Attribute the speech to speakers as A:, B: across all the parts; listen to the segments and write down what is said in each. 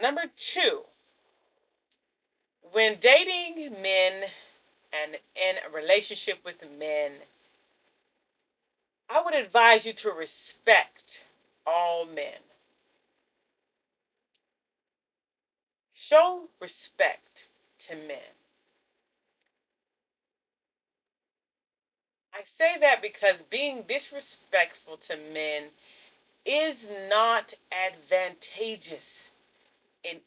A: Number two, when dating men and in a relationship with men, I would advise you to respect all men. Show respect to men. I say that because being disrespectful to men is not advantageous in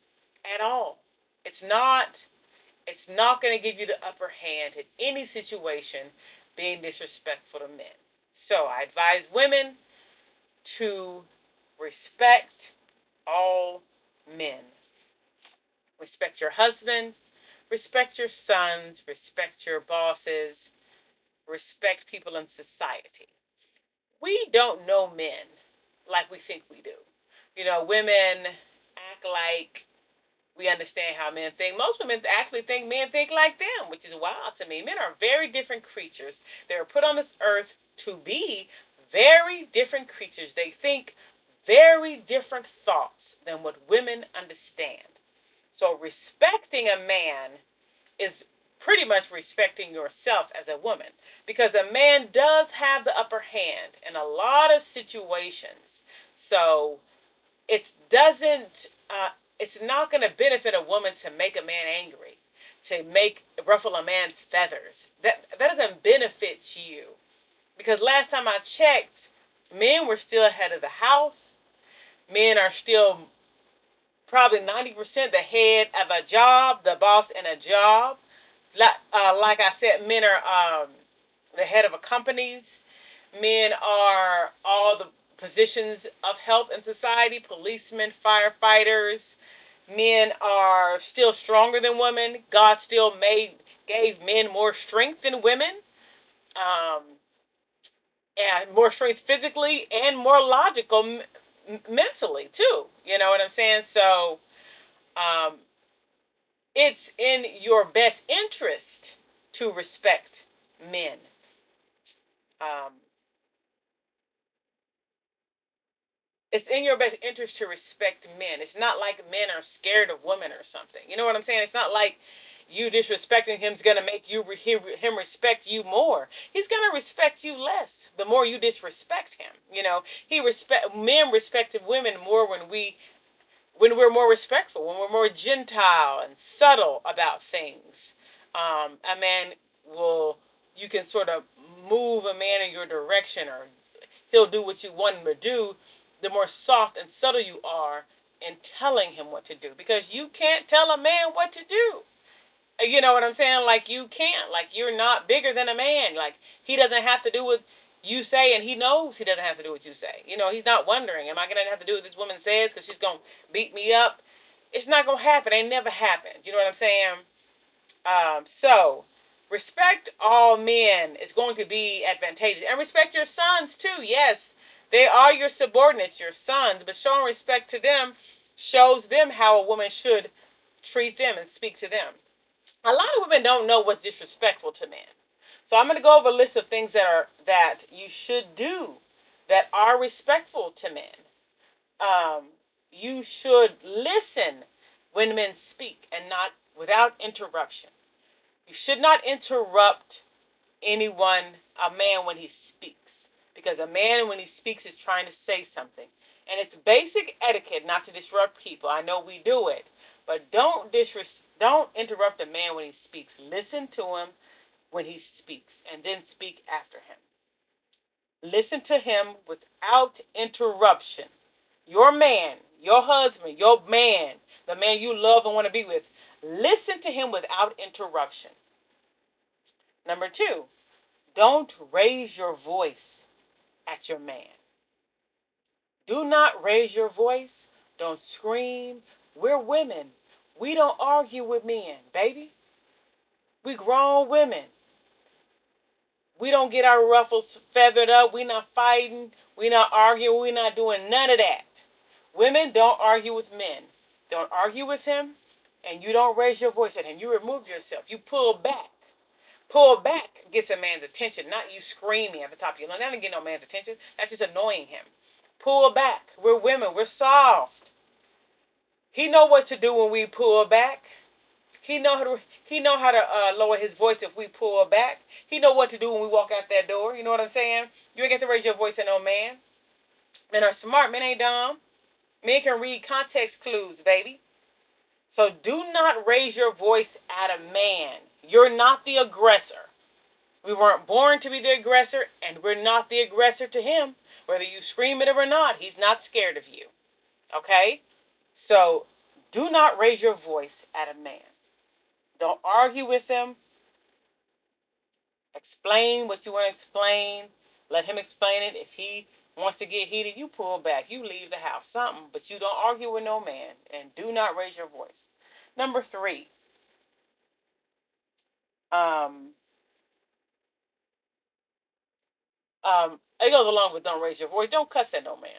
A: at all. It's not it's not going to give you the upper hand in any situation being disrespectful to men. So I advise women to respect all men. Respect your husband, respect your sons, respect your bosses, respect people in society. We don't know men like we think we do. Women act like we understand how men think. Most women actually think men think like them, which is wild to me. Men are very different creatures. They were put on this earth to be very different creatures. They think very different thoughts than what women understand. So respecting a man is pretty much respecting yourself as a woman, because a man does have the upper hand in a lot of situations. So it doesn't it's not going to benefit a woman to make a man angry, to make ruffle a man's feathers. That doesn't benefit you, because last time I checked, men were still ahead of the house. Men are still probably 90% the head of a job, the boss in a job. Like I said, men are the head of a companies. Men are all the positions of help in society: policemen, firefighters. Men are still stronger than women. God still gave men more strength than women, um, and more strength physically and more logical mentally too. You know what I'm saying? So um, it's in your best interest to respect men. Um, it's in your best interest to respect men. It's not like men are scared of women or something. You know what I'm saying? It's not like you disrespecting him is going to make him respect you more. He's going to respect you less the more you disrespect him. Men respect women more when we're more respectful, when we're more gentile and subtle about things. A man will You can sort of move a man in your direction, or he'll do what you want him to do, the more soft and subtle you are in telling him what to do. Because you can't tell a man what to do. You know what I'm saying? Like, you can't. Like, you're not bigger than a man. Like, he doesn't have to do what you say, and he knows he doesn't have to do what you say. He's not wondering, am I going to have to do what this woman says because she's going to beat me up? It's not going to happen. It never happened. You know what I'm saying? So respect all men is going to be advantageous, and respect your sons too. Yes, they are your subordinates, your sons, but showing respect to them shows them how a woman should treat them and speak to them. A lot of women don't know what's disrespectful to men, so I'm going to go over a list of things that you should do that are respectful to men. Um, you should listen when men speak, and not without interruption. You should not interrupt a man, when he speaks, because a man, when he speaks, is trying to say something. And it's basic etiquette not to disrupt people. I know we do it, but don't interrupt a man when he speaks. Listen to him when he speaks, and then speak after him. Listen to him without interruption. Your man, your husband, your man, the man you love and want to be with, listen to him without interruption. Number two, don't raise your voice at your man. Do not raise your voice. Don't scream. We're women. We don't argue with men, baby. We grown women. We don't get our ruffles feathered up. We not fighting. We not arguing. We not doing none of that. Women don't argue with men. Don't argue with him, and you don't raise your voice at him. You remove yourself. You pull back. Pull back gets a man's attention, not you screaming at the top of your lungs. That doesn't get no man's attention. That's just annoying him. Pull back. We're women. We're soft. He know what to do when we pull back. He know how to lower his voice if we pull back. He know what to do when we walk out that door. You know what I'm saying? You ain't get to raise your voice at no man. Men are smart. Men ain't dumb. Men can read context clues, baby. So do not raise your voice at a man. You're not the aggressor. We weren't born to be the aggressor, and we're not the aggressor to him. Whether you scream at him or not, he's not scared of you. Okay? So do not raise your voice at a man. Don't argue with him. Explain what you want to explain. Let him explain it. If he wants to get heated, you pull back. You leave the house. Something. But you don't argue with no man. And do not raise your voice. Number 3. Um, it goes along with don't raise your voice. Don't cuss at no man.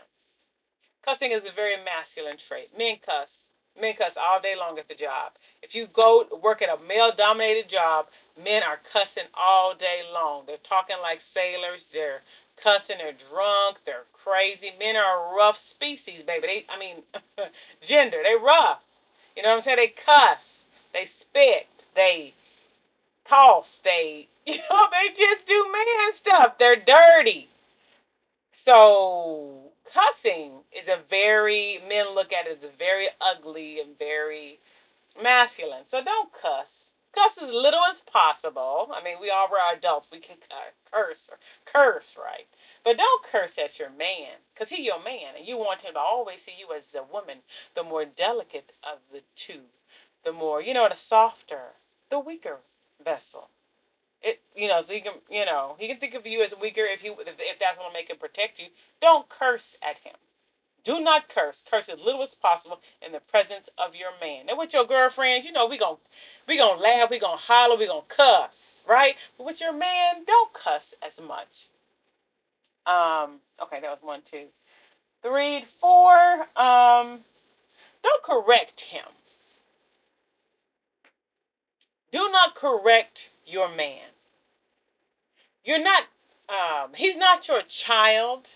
A: Cussing is a very masculine trait. Men cuss. Men cuss all day long at the job. If you go work at a male-dominated job, men are cussing all day long. They're talking like sailors. They're cussing. They're drunk. They're crazy. Men are a rough species, baby. Gender. They rough. You know what I'm saying? They cuss. They spit. They cough. They just do man stuff. They're dirty. So cussing is men look at it as a very ugly and very masculine. So don't cuss. Cuss as little as possible. I mean, we all were adults. We can curse, right? But don't curse at your man, because he's your man, and you want him to always see you as the woman, the more delicate of the two, the more, the softer, the weaker vessel. So he can think of you as weaker if that's going to make him protect you. Don't curse at him. Do not curse. Curse as little as possible in the presence of your man. Now with your girlfriends, we gonna laugh, we gonna holler, we gonna cuss, right? But with your man, don't cuss as much. Okay, that was 1, 2, 3, 4. Don't correct him. Do not correct your man. You're not. He's not your child.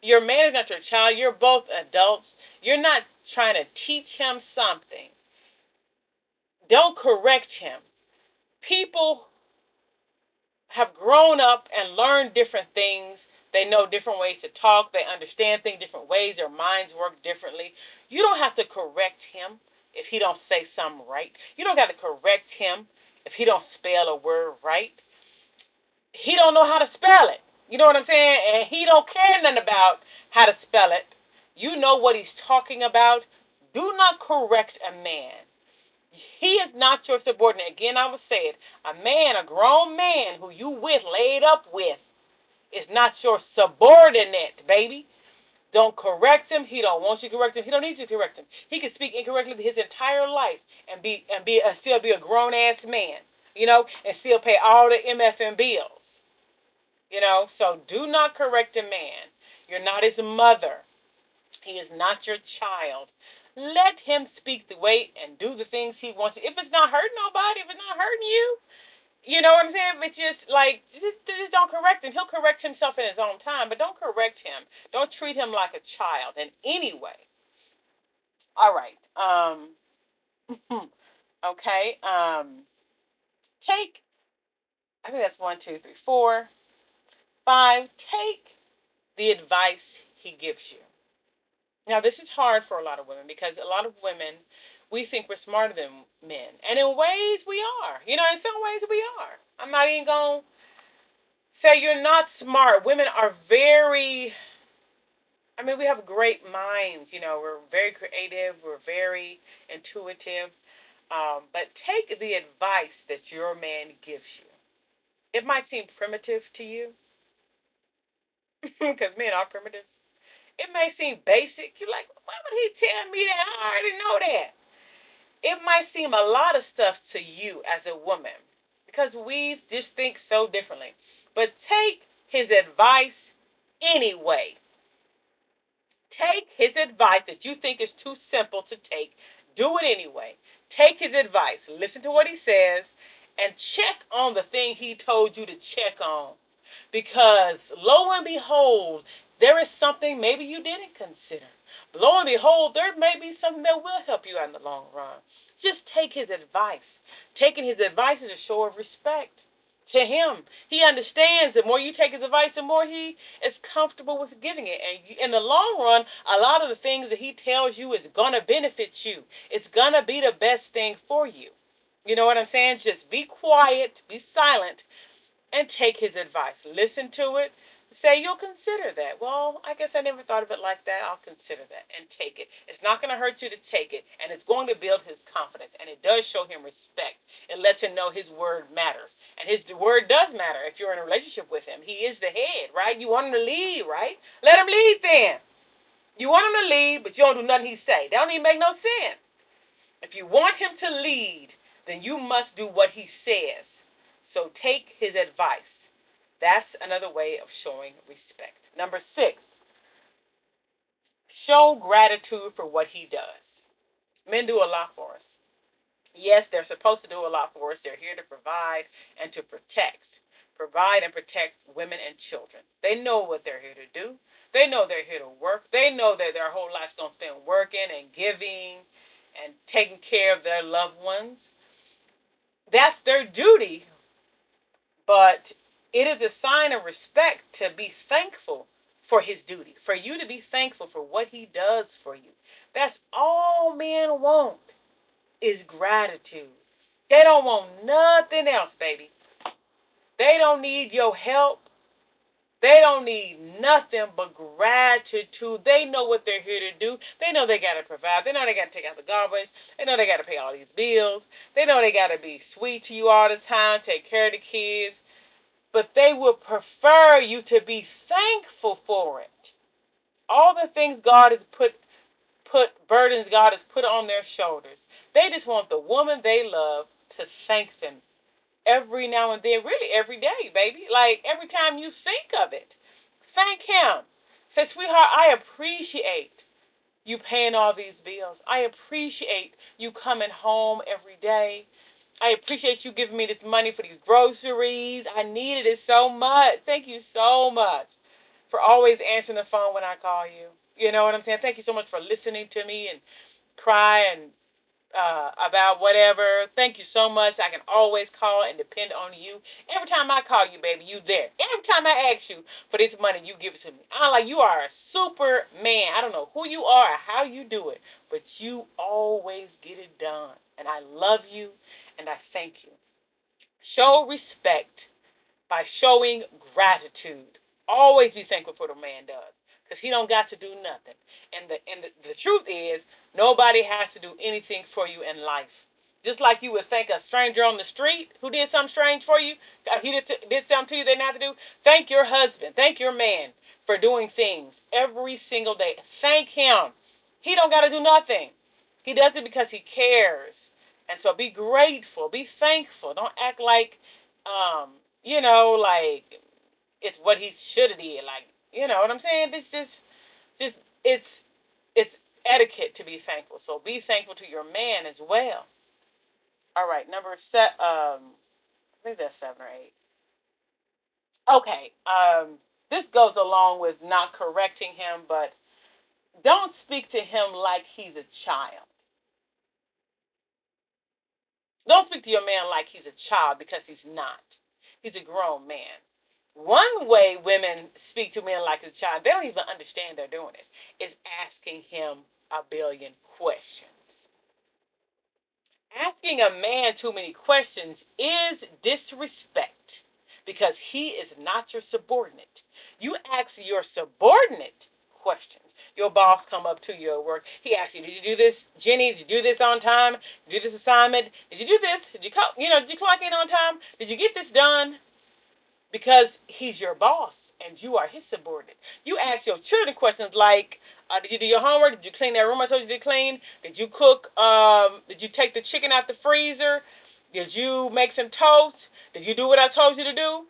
A: Your man is not your child. You're both adults. You're not trying to teach him something. Don't correct him. People have grown up and learned different things. They know different ways to talk. They understand things different ways. Their minds work differently. You don't have to correct him if he don't say something right. You don't got to correct him if he don't spell a word right. He don't know how to spell it. You know what I'm saying? And he don't care nothing about how to spell it. You know what he's talking about. Do not correct a man. He is not your subordinate. Again, I will say it. A grown man who you laid up with, is not your subordinate, baby. Don't correct him. He don't want you to correct him. He don't need you to correct him. He can speak incorrectly his entire life and still be a grown ass man, and still pay all the MFN bills. So do not correct a man. You're not his mother. He is not your child. Let him speak the way and do the things he wants to. If it's not hurting nobody, if it's not hurting you, you know what I'm saying? But just don't correct him. He'll correct himself in his own time, but don't correct him. Don't treat him like a child in any way. All right. Okay. Take, I think that's 1, 2, 3, 4, 5. Take the advice he gives you. Now, this is hard for a lot of women because a lot of women, we think we're smarter than men. And in ways we are. In some ways we are. I'm not even going to say you're not smart. Women are we have great minds. We're very creative. We're very intuitive. But take the advice that your man gives you. It might seem primitive to you because men are primitive. It may seem basic. You're like, why would he tell me that? I already know that. It might seem a lot of stuff to you as a woman because we just think so differently. But take his advice anyway. Take his advice that you think is too simple to take. Do it anyway. Take his advice. Listen to what he says and check on the thing he told you to check on. Because lo and behold, There is something maybe you didn't consider. But lo and behold, there may be something that will help you out in the long run. Just take his advice. Taking his advice is a show of respect to him. He understands the more you take his advice, the more he is comfortable with giving it. And in the long run, a lot of the things that he tells you is going to benefit you. It's going to be the best thing for you. You know what I'm saying? Just be quiet, be silent, and take his advice. Listen to it. Say you'll consider that. Well, I guess I never thought of it like that. I'll consider that and take it. It's not going to hurt you to take it, and it's going to build his confidence, and it does show him respect. It lets him know his word matters, and his word does matter if you're in a relationship with him. He is the head, right? You want him to lead, right? Let him lead then. You want him to lead, but you don't do nothing he say. That don't even make no sense. If you want him to lead, then you must do what he says. So take his advice. That's another way of showing respect. Number 6, show gratitude for what he does. Men do a lot for us. Yes, they're supposed to do a lot for us. They're here to provide and to protect. Provide and protect women and children. They know what they're here to do. They know they're here to work. They know that their whole life's going to spend working and giving and taking care of their loved ones. That's their duty, but it is a sign of respect to be thankful for his duty, for you to be thankful for what he does for you. That's all men want is gratitude. They don't want nothing else, baby. They don't need your help. They don't need nothing but gratitude. They know what they're here to do. They know they got to provide. They know they got to take out the garbage. They know they got to pay all these bills. They know they got to be sweet to you all the time, take care of the kids. But they would prefer you to be thankful for it. All the things God has put burdens God has put on their shoulders. They just want the woman they love to thank them every now and then, really every day, baby. Like every time you think of it, thank him. Say, sweetheart, I appreciate you paying all these bills. I appreciate you coming home every day. I appreciate you giving me this money for these groceries. I needed it so much. Thank you so much for always answering the phone when I call you. You know what I'm saying? Thank you so much for listening to me and cry and about whatever. Thank you so much. I can always call and depend on you. Every time I call you, baby, you there. Every time I ask you for this money, you give it to me. I'm like, you are a super man. I don't know who you are or how you do it, but you always get it done. And I love you and I thank you. Show respect by showing gratitude. Always be thankful for what a man does, because he don't got to do nothing. And the truth is, nobody has to do anything for you in life. Just like you would thank a stranger on the street who did something strange for you, he did something to you they didn't have to do. Thank your husband, thank your man for doing things every single day. Thank him. He don't got to do nothing. He does it because he cares. And so be grateful, be thankful. Don't act like um, like it's what he should have did. Like, you know what I'm saying? This just it's etiquette to be thankful. So be thankful to your man as well. All right, number set. I think that's 7 or 8. Okay. This goes along with not correcting him, but don't speak to him like he's a child. Don't speak to your man like he's a child, because he's not. He's a grown man. One way women speak to men like a child, they don't even understand they're doing it, is asking him a billion questions. Asking a man too many questions is disrespect, because he is not your subordinate. You ask your subordinate questions. Your boss come up to you at work. He asks you, "Did you do this, Jenny? Did you do this on time? Did you do this assignment? Did you do this? Did you call? Did you clock in on time? Did you get this done?" Because he's your boss and you are his subordinate. You ask your children questions like, did you do your homework? Did you clean that room I told you to clean? Did you cook? Did you take the chicken out the freezer? Did you make some toast? Did you do what I told you to do?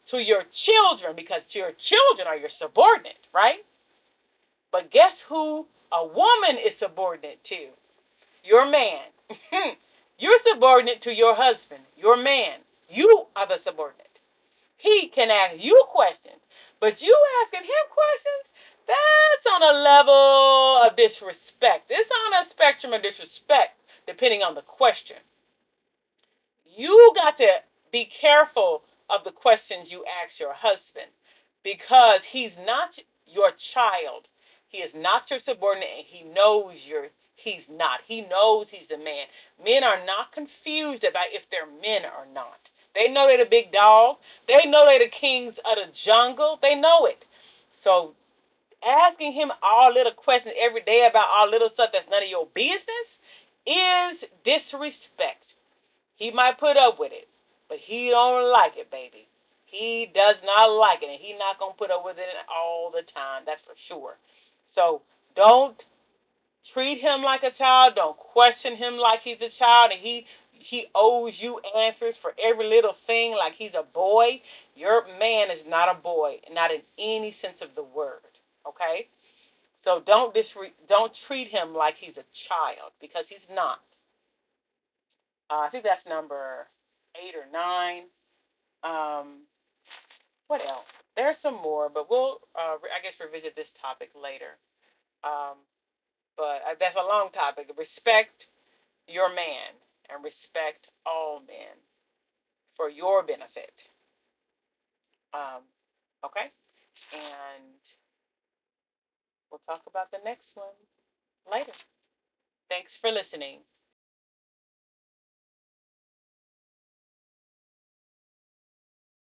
A: To your children, because your children are your subordinate, right? But guess who a woman is subordinate to? Your man. You're subordinate to your husband, your man. You are the subordinate. He can ask you questions, but you asking him questions, that's on a level of disrespect. It's on a spectrum of disrespect, depending on the question. You got to be careful of the questions you ask your husband because he's not your child. He is not your subordinate, and he knows he's not. He knows he's a man. Men are not confused about if they're men or not. They know they're the big dog. They know they're the kings of the jungle. They know it. So asking him all little questions every day about all little stuff that's none of your business is disrespect. He might put up with it, but he don't like it, baby. He does not like it, and he not gonna put up with it all the time. That's for sure. So don't treat him like a child. Don't question him like he's a child, and he owes you answers for every little thing like he's a boy. Your man is not a boy, not in any sense of the word. Okay. So don't treat him like he's a child because he's not. I think that's number 8 or 9. Um, what else? There's some more, but we'll, I guess, revisit this topic later. Um, but that's a long topic. Respect your man and respect all men for your benefit. Um, okay? And we'll talk about the next one later. Thanks for listening.